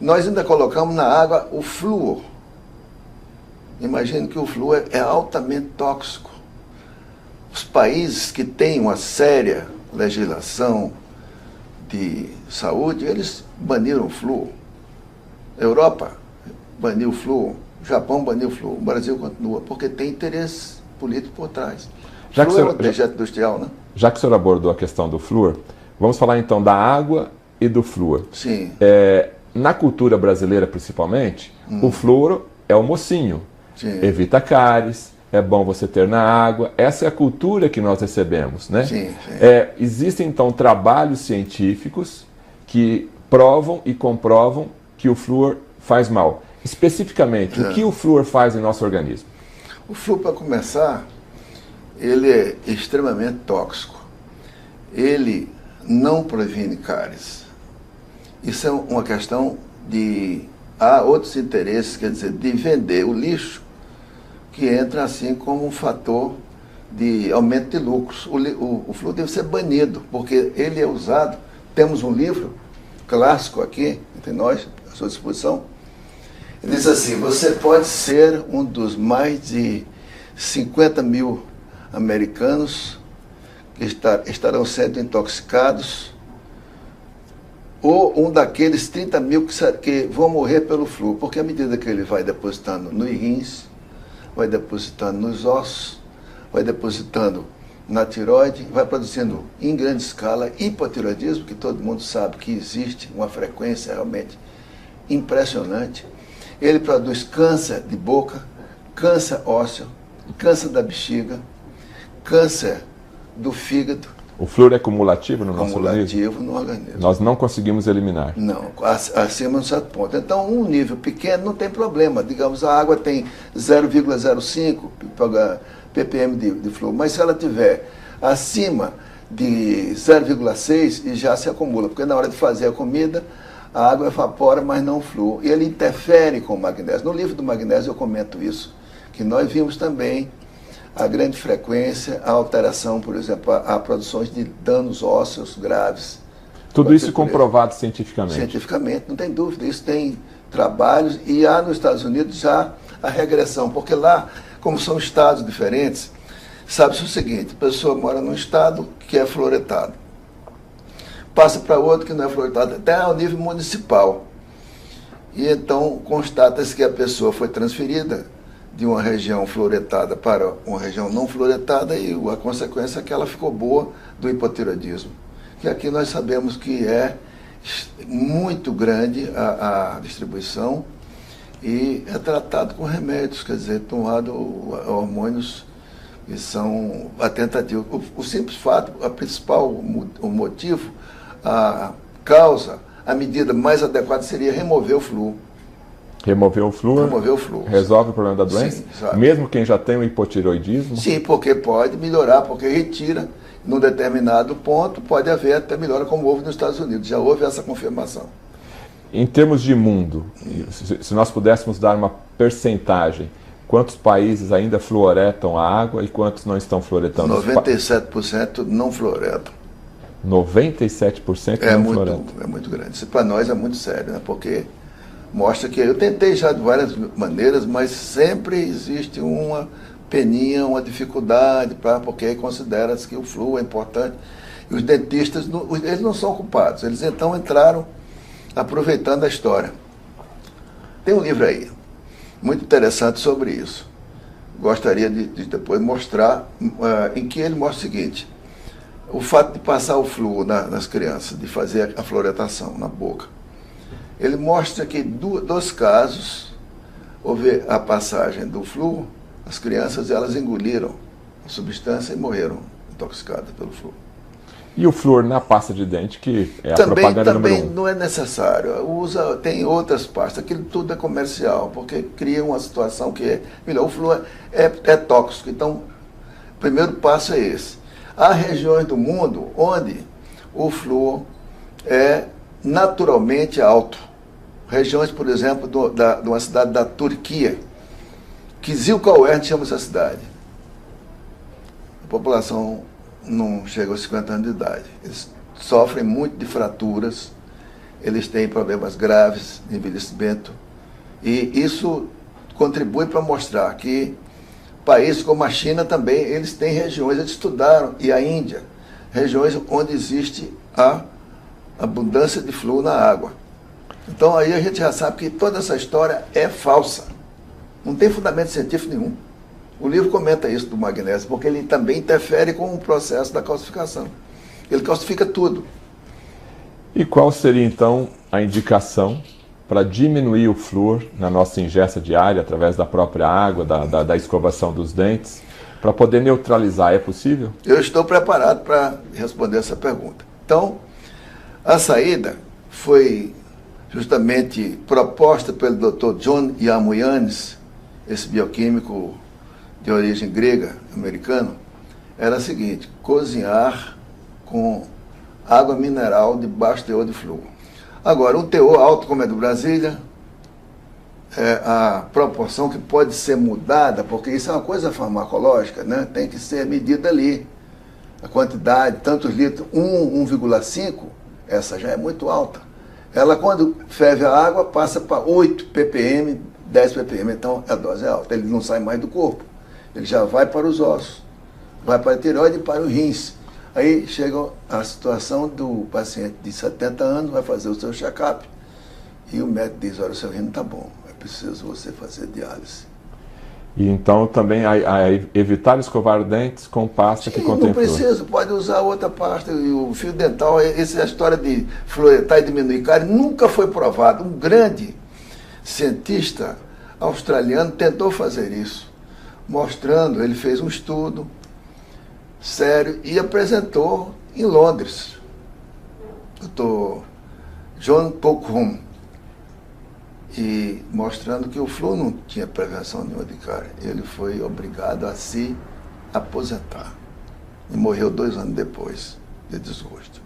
Nós ainda colocamos na água o flúor. Imagine que o flúor é altamente tóxico. Os países que têm uma séria legislação de saúde, eles baniram o flúor. A Europa baniu o flúor, o Japão baniu o flúor, o Brasil continua, porque tem interesse político por trás. Já que flúor é um dejeto industrial, né? Já que o senhor abordou a questão do flúor, vamos falar então da água e do flúor. Sim. Na cultura brasileira, principalmente, o flúor é o mocinho. Sim. Evita cáries, é bom você ter na água. Essa é a cultura que nós recebemos, né? Sim, sim. Existem, então, trabalhos científicos que provam e comprovam que o flúor faz mal. Especificamente, o que o flúor faz em nosso organismo? O flúor, para começar, ele é extremamente tóxico. Ele não previne cáries. Isso é uma questão de... Há outros interesses, quer dizer, de vender o lixo, que entra assim como um fator de aumento de lucros. O flúor deve ser banido, porque ele é usado. Temos um livro clássico aqui, entre nós, à sua disposição. Ele diz assim: você pode ser um dos mais de 50 mil americanos que estarão sendo intoxicados, ou um daqueles 30 mil que vão morrer pelo flúor, porque à medida que ele vai depositando nos rins, vai depositando nos ossos, vai depositando na tireoide, vai produzindo em grande escala hipotireoidismo, que todo mundo sabe que existe uma frequência realmente impressionante. Ele produz câncer de boca, câncer ósseo, câncer da bexiga, câncer do fígado. O flúor é cumulativo no nosso organismo? Cumulativo no organismo. Nós não conseguimos eliminar. Não, acima de um certo ponto. Então, um nível pequeno não tem problema. Digamos, a água tem 0,05 ppm de flúor, mas se ela tiver acima de 0,6, e já se acumula, porque na hora de fazer a comida, a água evapora, mas não o flúor. E ele interfere com o magnésio. No livro do magnésio eu comento isso, que nós vimos também a grande frequência, a alteração, por exemplo, a produções de danos ósseos graves. Tudo isso comprovado cientificamente? Cientificamente, não tem dúvida. Isso tem trabalhos, e há nos Estados Unidos já a regressão, porque lá, como são estados diferentes, sabe-se o seguinte: a pessoa mora num estado que é fluoretado, passa para outro que não é fluoretado, até ao nível municipal. E então constata-se que a pessoa foi transferida de uma região fluoretada para uma região não fluoretada, e a consequência é que ela ficou boa do hipotireoidismo, que aqui nós sabemos que é muito grande a distribuição, e é tratado com remédios, quer dizer, tomado hormônios que são a tentativa. O simples fato, o motivo, a causa, a medida mais adequada seria remover o flúor. Remover o flúor? Remover o flúor. Resolve o problema da doença? Sim, mesmo quem já tem o hipotireoidismo? Sim, porque pode melhorar, porque retira, num determinado ponto, pode haver até melhora, como houve nos Estados Unidos. Já houve essa confirmação. Em termos de mundo, se nós pudéssemos dar uma percentagem, quantos países ainda fluoretam a água e quantos não estão fluoretando? 97% não fluoretam. 97% não fluoretam? É muito grande. Isso para nós é muito sério, né? Porque mostra que eu tentei já de várias maneiras, mas sempre existe uma peninha, uma dificuldade, porque considera-se que o flúor é importante. E os dentistas, eles não são culpados, eles então entraram aproveitando a história. Tem um livro aí, muito interessante sobre isso. Gostaria de depois mostrar, em que ele mostra o seguinte: o fato de passar o flúor nas crianças, de fazer a fluoretação na boca. Ele mostra que dos casos, houve a passagem do flúor, as crianças elas engoliram a substância e morreram intoxicadas pelo flúor. E o flúor na pasta de dente, que é a propaganda número 1? Também não é necessário. Tem outras pastas, aquilo tudo é comercial, porque cria uma situação que é melhor. O flúor é tóxico, então o primeiro passo é esse. Há regiões do mundo onde o flúor é naturalmente alto. Regiões, por exemplo, de uma cidade da Turquia, Kizilkauern chama essa cidade. A população não chega aos 50 anos de idade. Eles sofrem muito de fraturas eles têm problemas graves de envelhecimento. E isso contribui para mostrar que países como a China também, eles têm regiões, eles estudaram, e a Índia, regiões onde existe a abundância de flúor na água. Então aí a gente já sabe que toda essa história é falsa. Não tem fundamento científico nenhum. O livro comenta isso do magnésio, porque ele também interfere com o processo da calcificação. Ele calcifica tudo. E qual seria então a indicação para diminuir o flúor na nossa ingesta diária, através da própria água, da escovação dos dentes, para poder neutralizar? É possível? Eu estou preparado para responder essa pergunta. Então, a saída foi justamente proposta pelo Dr. John Yamuyanes, esse bioquímico de origem grega, americano. Era a seguinte: cozinhar com água mineral de baixo teor de flúor. Agora, um teor alto como é do Brasília, a proporção que pode ser mudada, porque isso é uma coisa farmacológica, né? Tem que ser medida ali. A quantidade, tantos litros, 1,5, essa já é muito alta. Ela, quando ferve a água, passa para 8 ppm, 10 ppm, então a dose é alta. Ele não sai mais do corpo, ele já vai para os ossos, vai para a tireoide e para os rins. Aí chega a situação do paciente de 70 anos, vai fazer o seu check-up, e o médico diz: olha, o seu rim não está bom, é preciso você fazer diálise. E então também evitar escovar dentes com pasta que contém flúor. Não precisa, pode usar outra pasta. E o fio dental, essa história de fluoretar e diminuir cárie nunca foi provado. Um grande cientista australiano tentou fazer isso, mostrando, ele fez um estudo sério e apresentou em Londres. Dr. John Pokhum, e mostrando que o flúor não tinha prevenção nenhuma de cárie. Ele foi obrigado a se aposentar e morreu 2 anos depois de desgosto.